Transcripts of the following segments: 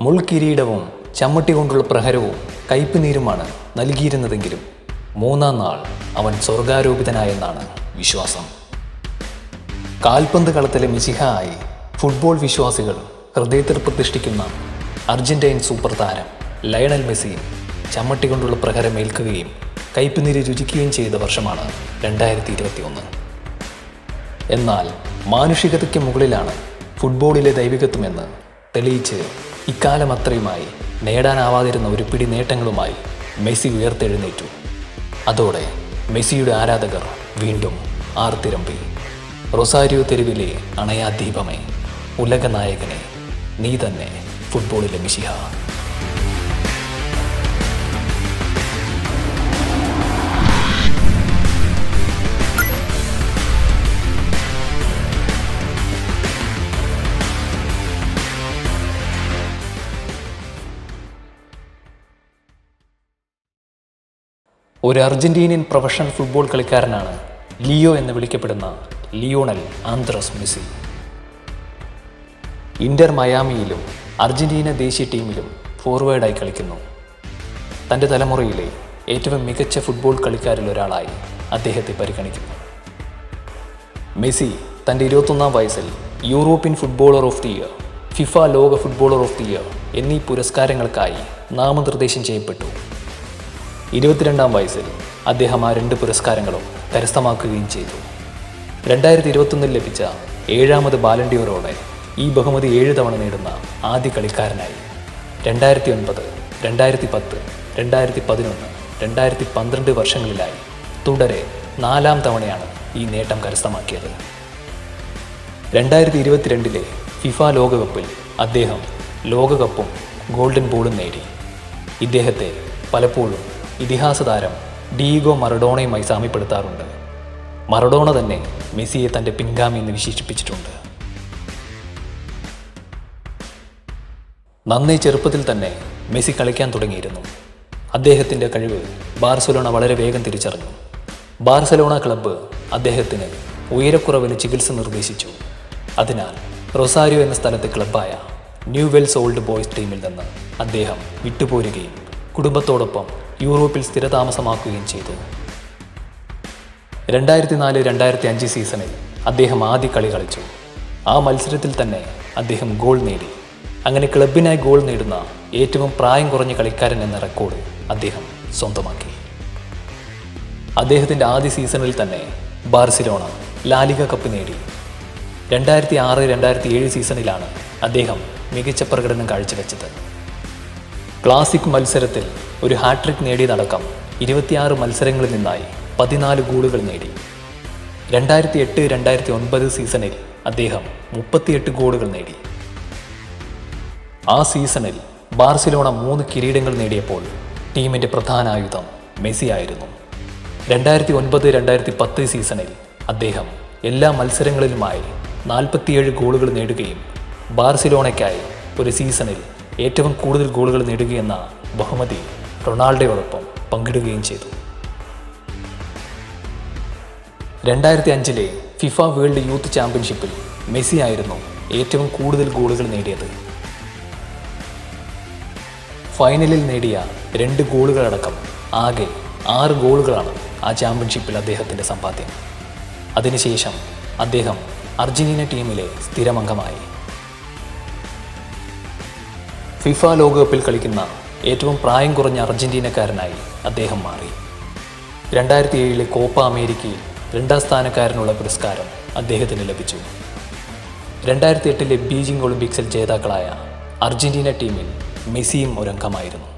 മുൾക്കിരീടവും ചമ്മട്ടി കൊണ്ടുള്ള പ്രഹരവും കയ്പുനീരുമാണ് നൽകിയിരുന്നതെങ്കിലും മൂന്നാം നാൾ അവൻ സ്വർഗാരോപിതനായെന്നാണ് വിശ്വാസം. കാൽപന്ത് കളത്തിലെ മിശിഹ ആയി ഫുട്ബോൾ വിശ്വാസികൾ ഹൃദയത്തിൽ പ്രതിഷ്ഠിക്കുന്ന അർജന്റൈൻ സൂപ്പർ താരം ലയണൽ മെസ്സി ചമ്മട്ടി കൊണ്ടുള്ള പ്രഹരമേൽക്കുകയും കയ്പുനീര് രുചിക്കുകയും ചെയ്ത വർഷമാണ് 2021. എന്നാൽ മാനുഷികതയ്ക്ക് മുകളിലാണ് ഫുട്ബോളിലെ ദൈവികത്വമെന്ന് തെളിയിച്ച് ഇക്കാലം അത്രയുമായി നേടാനാവാതിരുന്ന ഒരു പിടി നേട്ടങ്ങളുമായി മെസ്സി ഉയർത്തെഴുന്നേറ്റു. അതോടെ മെസ്സിയുടെ ആരാധകർ വീണ്ടും ആർത്തിരമ്പി. റൊസാരിയോ തെരുവിലെ അണയാ ദീപമേ, ഉലക നായകനെ, നീ തന്നെ ഫുട്ബോളിലെ മിശിഹ. ഒരു അർജന്റീനിയൻ പ്രൊഫഷണൽ ഫുട്ബോൾ കളിക്കാരനാണ് ലിയോ എന്ന് വിളിക്കപ്പെടുന്ന ലിയോണൽ ആന്ദ്രസ് മെസ്സി. ഇന്റർ മയാമിയിലും അർജന്റീന ദേശീയ ടീമിലും ഫോർവേഡായി കളിക്കുന്നു. തൻ്റെ തലമുറയിലെ ഏറ്റവും മികച്ച ഫുട്ബോൾ കളിക്കാരിൽ ഒരാളായി അദ്ദേഹത്തെ പരിഗണിക്കുന്നു. മെസ്സി തൻ്റെ 21-ാം വയസ്സിൽ European footballer of the year, FIFA ലോക ഫുട്ബോളർ ഓഫ് ദി ഇയർ എന്നീ പുരസ്കാരങ്ങൾക്കായി നാമനിർദ്ദേശം ചെയ്യപ്പെട്ടു. 22-ാം വയസ്സിൽ അദ്ദേഹം ആ 2 പുരസ്കാരങ്ങളും കരസ്ഥമാക്കുകയും ചെയ്തു. 2021 ലഭിച്ച 7ാമത് ബാലൻഡിയോറോടെ ഈ ബഹുമതി 7 തവണ നേടുന്ന ആദ്യ കളിക്കാരനായി. 2009, 2010, 2011, 2012 വർഷങ്ങളിലായി തുടരെ 4ാം തവണയാണ് ഈ നേട്ടം കരസ്ഥമാക്കിയത്. 2022 ഫിഫ ലോകകപ്പിൽ അദ്ദേഹം ലോകകപ്പും ഗോൾഡൻ ബോളും നേടി. ഇദ്ദേഹത്തെ പലപ്പോഴും ഇതിഹാസ താരം ഡീഗോ മറഡോണയുമായി സാമ്യപ്പെടുത്താറുണ്ട്. മറഡോണ തന്നെ മെസ്സിയെ തൻ്റെ പിൻഗാമി എന്ന് വിശേഷിപ്പിച്ചിട്ടുണ്ട്. നന്നേ ചെറുപ്പത്തിൽ തന്നെ മെസ്സി കളിക്കാൻ തുടങ്ങിയിരുന്നു. അദ്ദേഹത്തിൻ്റെ കഴിവ് ബാർസലോണ വളരെ വേഗം തിരിച്ചറിഞ്ഞു. ബാർസലോണ ക്ലബ്ബ് അദ്ദേഹത്തിന് ഉയരക്കുറവിന് ചികിത്സ നിർദ്ദേശിച്ചു. അതിനാൽ റൊസാരിയോ എന്ന സ്ഥലത്തെ ക്ലബ്ബായ ന്യൂവെൽസ് ഓൾഡ് ബോയ്സ് ടീമിൽ നിന്ന് അദ്ദേഹം വിട്ടുപോരുകയും കുടുംബത്തോടൊപ്പം യൂറോപ്പിൽ സ്ഥിരതാമസമാക്കുകയും ചെയ്തു. 2004-2005 സീസണിൽ അദ്ദേഹം ആദ്യ കളി കളിച്ചു. ആ മത്സരത്തിൽ തന്നെ അദ്ദേഹം ഗോൾ നേടി. അങ്ങനെ ക്ലബിനായി ഗോൾ നേടുന്ന ഏറ്റവും പ്രായം കുറഞ്ഞ കളിക്കാരൻ എന്ന റെക്കോർഡ് അദ്ദേഹം സ്വന്തമാക്കി. അദ്ദേഹത്തിൻ്റെ ആദ്യ സീസണിൽ തന്നെ ബാർസിലോണ ലാലിഗ കപ്പ് നേടി. 2006-2007 സീസണിലാണ് അദ്ദേഹം മികച്ച പ്രകടനം കാഴ്ചവെച്ചത്. ക്ലാസിക് മത്സരത്തിൽ ഒരു ഹാട്രിക് നേടിയതടക്കം 26 മത്സരങ്ങളിൽ നിന്നായി 14 ഗോളുകൾ നേടി. 2008-2009 സീസണിൽ അദ്ദേഹം 38 ഗോളുകൾ നേടി. ആ സീസണിൽ ബാർസിലോണ 3 കിരീടങ്ങൾ നേടിയപ്പോൾ ടീമിൻ്റെ പ്രധാന ആയുധം മെസ്സി ആയിരുന്നു. 2009-2010 സീസണിൽ അദ്ദേഹം എല്ലാ മത്സരങ്ങളിലുമായി 47 ഗോളുകൾ നേടുകയും ബാർസിലോണയ്ക്കായി ഒരു സീസണിൽ ഏറ്റവും കൂടുതൽ ഗോളുകൾ നേടുകയെന്ന ബഹുമതി റൊണാൾഡോയോടൊപ്പം പങ്കിടുകയും ചെയ്തു. 2005 ഫിഫ വേൾഡ് യൂത്ത് ചാമ്പ്യൻഷിപ്പിൽ മെസ്സി ആയിരുന്നു ഏറ്റവും കൂടുതൽ ഗോളുകൾ നേടിയത്. ഫൈനലിൽ നേടിയ 2 ഗോളുകളടക്കം ആകെ 6 ഗോളുകളാണ് ആ ചാമ്പ്യൻഷിപ്പിൽ അദ്ദേഹത്തിൻ്റെ സമ്പാദ്യം. അതിനുശേഷം അദ്ദേഹം അർജന്റീന ടീമിലെ സ്ഥിരമംഗമായി. ഫിഫ ലോകകപ്പിൽ കളിക്കുന്ന ഏറ്റവും പ്രായം കുറഞ്ഞ അർജന്റീനക്കാരനായി അദ്ദേഹം മാറി. 2007 കോപ്പ അമേരിക്കയിൽ 2ാം സ്ഥാനക്കാരനുള്ള പുരസ്കാരം അദ്ദേഹത്തിന് ലഭിച്ചു. 2008 ബീജിംഗ് ഒളിമ്പിക്സിൽ ജേതാക്കളായ അർജന്റീന ടീമിൽ മെസ്സിയും ഒരംഗമായിരുന്നു.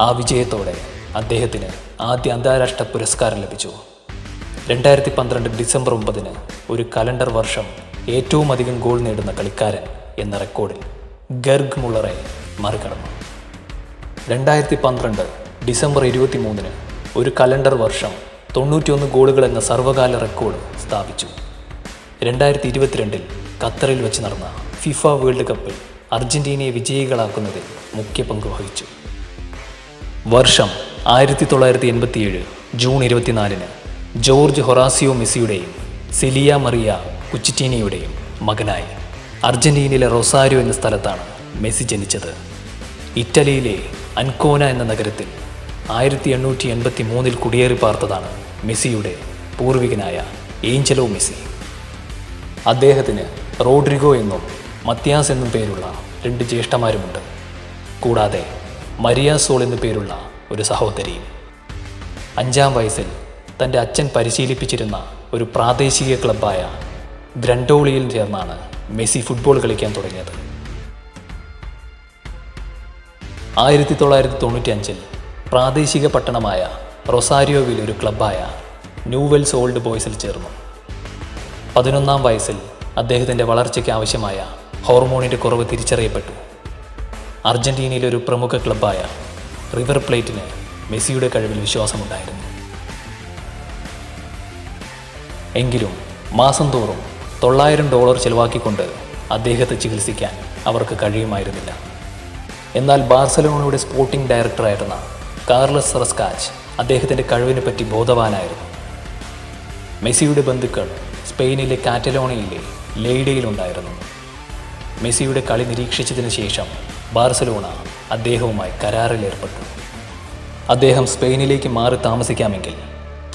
ആ വിജയത്തോടെ അദ്ദേഹത്തിന് ആദ്യ അന്താരാഷ്ട്ര പുരസ്കാരം ലഭിച്ചു. 2012 ഡിസംബർ 9 ഒരു കലണ്ടർ വർഷം ഏറ്റവും അധികം ഗോൾ നേടുന്ന കളിക്കാരൻ എന്ന റെക്കോർഡിൽ ഗെർഗ് മുള്ളറെ മറികടന്നു. 2012 ഡിസംബർ 23 ഒരു കലണ്ടർ വർഷം 91 ഗോളുകൾ എന്ന സർവകാല റെക്കോർഡ് സ്ഥാപിച്ചു. 2022 ഖത്തറിൽ വെച്ച് നടന്ന ഫിഫ വേൾഡ് കപ്പിൽ അർജന്റീനയെ വിജയികളാക്കുന്നതിൽ മുഖ്യ പങ്ക് വഹിച്ചു. വർഷം 1987 ജൂൺ 24 ജോർജ് ഹൊറാസിയോ മെസ്സിയുടെയും സെലിയ മറിയ കുച്ചിറ്റീനിയുടെയും മകനായി അർജന്റീനയിലെ റൊസാരിയോ എന്ന സ്ഥലത്താണ് മെസ്സി ജനിച്ചത്. ഇറ്റലിയിലെ അൻകോന എന്ന നഗരത്തിൽ 1883 കുടിയേറി പാർത്തതാണ് മെസ്സിയുടെ പൂർവികനായ ഏഞ്ചലോ മെസ്സി. അദ്ദേഹത്തിന് റോഡ്രിഗോ എന്നും മത്യാസ് എന്നും പേരുള്ള 2 ജ്യേഷ്ഠന്മാരുമുണ്ട്. കൂടാതെ മരിയ സോൾ എന്നു പേരുള്ള ഒരു സഹോദരിയും. 5-ാം വയസ്സിൽ തൻ്റെ അച്ഛൻ പരിശീലിപ്പിച്ചിരുന്ന ഒരു പ്രാദേശിക ക്ലബ്ബായ ഗ്രൻഡോളിയിൽ ചേർന്നാണ് മെസ്സി ഫുട്ബോൾ കളിക്കാൻ തുടങ്ങിയത്. 1995 പ്രാദേശിക പട്ടണമായ റൊസാരിയോവിൽ ഒരു ക്ലബ്ബായ ന്യൂവെൽസ് ഓൾഡ് ബോയ്സിൽ ചേർന്നു. 11-ാം വയസ്സിൽ അദ്ദേഹത്തിൻ്റെ വളർച്ചയ്ക്ക് ആവശ്യമായ ഹോർമോണിൻ്റെ കുറവ് തിരിച്ചറിയപ്പെട്ടു. അർജന്റീനയിലെ ഒരു പ്രമുഖ ക്ലബ്ബായ റിവർ പ്ലേറ്റിന് മെസ്സിയുടെ കഴിവിൽ വിശ്വാസമുണ്ടായിരുന്നു. എങ്കിലും മാസം തോറും $900 ചെലവാക്കിക്കൊണ്ട് അദ്ദേഹത്തെ ചികിത്സിക്കാൻ അവർക്ക് കഴിയുമായിരുന്നില്ല. എന്നാൽ ബാർസലോണയുടെ സ്പോർട്ടിംഗ് ഡയറക്ടറായിരുന്ന കാർലസ് റസ്കാച്ച് അദ്ദേഹത്തിൻ്റെ കഴിവിനെ പറ്റി ബോധവാനായിരുന്നു. മെസ്സിയുടെ ബന്ധുക്കൾ സ്പെയിനിലെ കാറ്റലോണിയയിലെ ലെയ്ഡയിലുണ്ടായിരുന്നു. മെസ്സിയുടെ കളി നിരീക്ഷിച്ചതിന് ശേഷം ബാർസലോണ അദ്ദേഹവുമായി കരാറിലേർപ്പെട്ടു. അദ്ദേഹം സ്പെയിനിലേക്ക് മാറി താമസിക്കാമെങ്കിൽ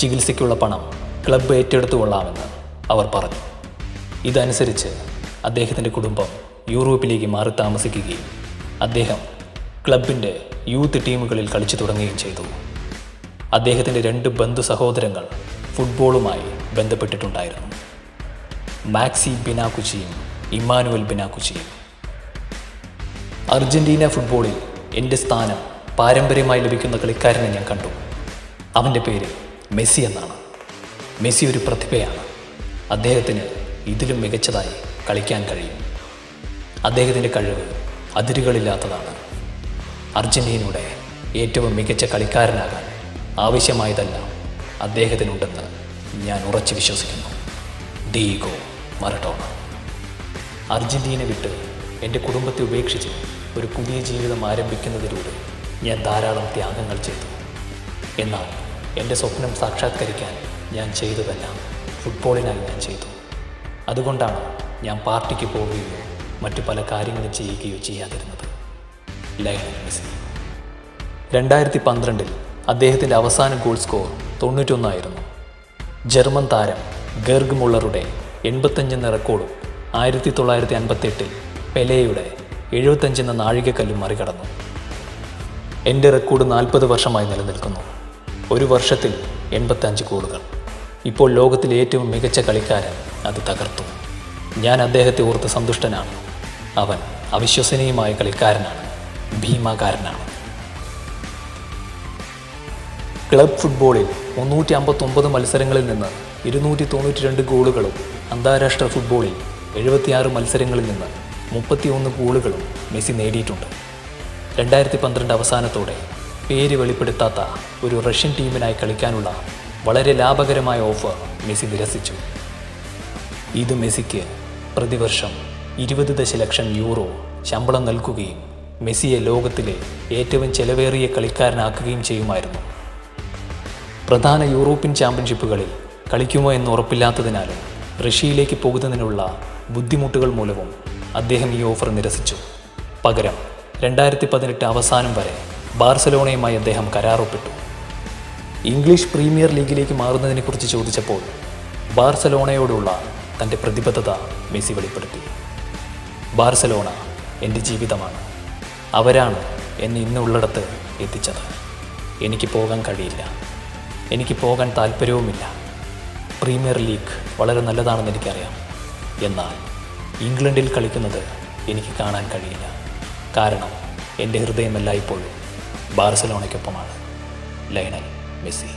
ചികിത്സയ്ക്കുള്ള പണം ക്ലബ്ബ് ഏറ്റെടുത്തുകൊള്ളാമെന്ന് അവർ പറഞ്ഞു. ഇതനുസരിച്ച് അദ്ദേഹത്തിൻ്റെ കുടുംബം യൂറോപ്പിലേക്ക് മാറി താമസിക്കുകയും അദ്ദേഹം ക്ലബിൻ്റെ യൂത്ത് ടീമുകളിൽ കളിച്ചു തുടങ്ങുകയും ചെയ്തു. അദ്ദേഹത്തിൻ്റെ 2 ബന്ധു സഹോദരങ്ങൾ ഫുട്ബോളുമായി ബന്ധപ്പെട്ടിട്ടുണ്ടായിരുന്നു. മാക്സി ബിനാക്കുച്ചിയും ഇമ്മാനുവൽ ബിനാക്കുച്ചിയും. അർജന്റീന ഫുട്ബോളിൽ എൻ്റെ സ്ഥാനം പാരമ്പര്യമായി ലഭിക്കുന്ന കളിക്കാരനെ ഞാൻ കണ്ടു. അവൻ്റെ പേര് മെസ്സി എന്നാണ്. മെസ്സി ഒരു പ്രതിഭയാണ്. അദ്ദേഹത്തിന് ഇതിലും മികച്ചതായി കളിക്കാൻ കഴിയും. അദ്ദേഹത്തിൻ്റെ കഴിവ് അതിരുകളില്ലാത്തതാണ്. അർജന്റീനയുടെ ഏറ്റവും മികച്ച കളിക്കാരനാകാൻ ആവശ്യമായതെല്ലാം അദ്ദേഹത്തിനുണ്ടെന്ന് ഞാൻ ഉറച്ചു വിശ്വസിക്കുന്നു. Diego Maradona. അർജന്റീന വിട്ട് എൻ്റെ കുടുംബത്തെ ഉപേക്ഷിച്ച് ഒരു പുതിയ ജീവിതം ആരംഭിക്കുന്നതിലൂടെ ഞാൻ ധാരാളം ത്യാഗങ്ങൾ ചെയ്തു. എന്നാൽ എൻ്റെ സ്വപ്നം സാക്ഷാത്കരിക്കാൻ ഞാൻ ചെയ്തതെല്ലാം ഫുട്ബോളിനായി ഞാൻ ചെയ്തു. അതുകൊണ്ടാണ് ഞാൻ പാർട്ടിക്ക് പോവുകയോ മറ്റു പല കാര്യങ്ങളും ചെയ്യുകയോ ചെയ്യാതിരുന്നത്. Lionel Messi. 2012 അദ്ദേഹത്തിൻ്റെ അവസാന ഗോൾ സ്കോർ 91 ആയിരുന്നു. ജർമ്മൻ താരം ഗെർഗ് മുള്ളറുടെ 85 എന്ന റെക്കോർഡും 1958 പെലെയുടെ 75 എന്ന നാഴികക്കല്ലും മറികടന്നു. എൻ്റെ റെക്കോർഡ് 40 വർഷമായി നിലനിൽക്കുന്നു. ഒരു വർഷത്തിൽ 85 ഗോളുകൾ. ഇപ്പോൾ ലോകത്തിലെ ഏറ്റവും മികച്ച കളിക്കാരൻ അത് തകർത്തു. ഞാൻ അദ്ദേഹത്തെ ഓർത്ത് സന്തുഷ്ടനാണ്. അവൻ അവിശ്വസനീയമായ കളിക്കാരനാണ്, ഭീമാകാരനാണ്. ക്ലബ് ഫുട്ബോളിൽ 359 മത്സരങ്ങളിൽ നിന്ന് 292 ഗോളുകളും അന്താരാഷ്ട്ര ഫുട്ബോളിൽ 76 മത്സരങ്ങളിൽ നിന്ന് 31 ഗോളുകളും മെസ്സി നേടിയിട്ടുണ്ട്. 2012 അവസാനത്തോടെ പേര് വെളിപ്പെടുത്താത്ത ഒരു റഷ്യൻ ടീമിനായി കളിക്കാനുള്ള വളരെ ലാഭകരമായ ഓഫർ മെസ്സി നിരസിച്ചു. ഇത് മെസ്സിക്ക് പ്രതിവർഷം 20 ദശലക്ഷം യൂറോ ശമ്പളം നൽകുകയും മെസ്സിയെ ലോകത്തിലെ ഏറ്റവും ചെലവേറിയ കളിക്കാരനാക്കുകയും ചെയ്യുമായിരുന്നു. പ്രധാന യൂറോപ്യൻ ചാമ്പ്യൻഷിപ്പുകളിൽ കളിക്കുമോ എന്ന് ഉറപ്പില്ലാത്തതിനാലും റഷ്യയിലേക്ക് പോകുന്നതിനുള്ള ബുദ്ധിമുട്ടുകൾ മൂലവും അദ്ദേഹം ഈ ഓഫർ നിരസിച്ചു. പകരം 2018 അവസാനം വരെ ബാർസലോണയുമായി അദ്ദേഹം കരാറൊപ്പിട്ടു. ഇംഗ്ലീഷ് പ്രീമിയർ ലീഗിലേക്ക് മാറുന്നതിനെക്കുറിച്ച് ചോദിച്ചപ്പോൾ ബാർസലോണയോടുള്ള തൻ്റെ പ്രതിബദ്ധത മെസ്സി വെളിപ്പെടുത്തി. ബാർസലോണ എൻ്റെ ജീവിതമാണ്. അവരാണ് എന്നെ ഇന്നുള്ളിടത്ത് എത്തിച്ചത്. എനിക്ക് പോകാൻ കഴിയില്ല. എനിക്ക് പോകാൻ താല്പര്യവുമില്ല. പ്രീമിയർ ലീഗ് വളരെ നല്ലതാണെന്ന് എനിക്കറിയാം. എന്നാൽ ഇംഗ്ലണ്ടിൽ കളിക്കുന്നത് എനിക്ക് കാണാൻ കഴിയില്ല. കാരണം എൻ്റെ ഹൃദയം എല്ലായ്പ്പോഴും ബാർസലോണയ്ക്കൊപ്പമാണ്. Lionel Messi.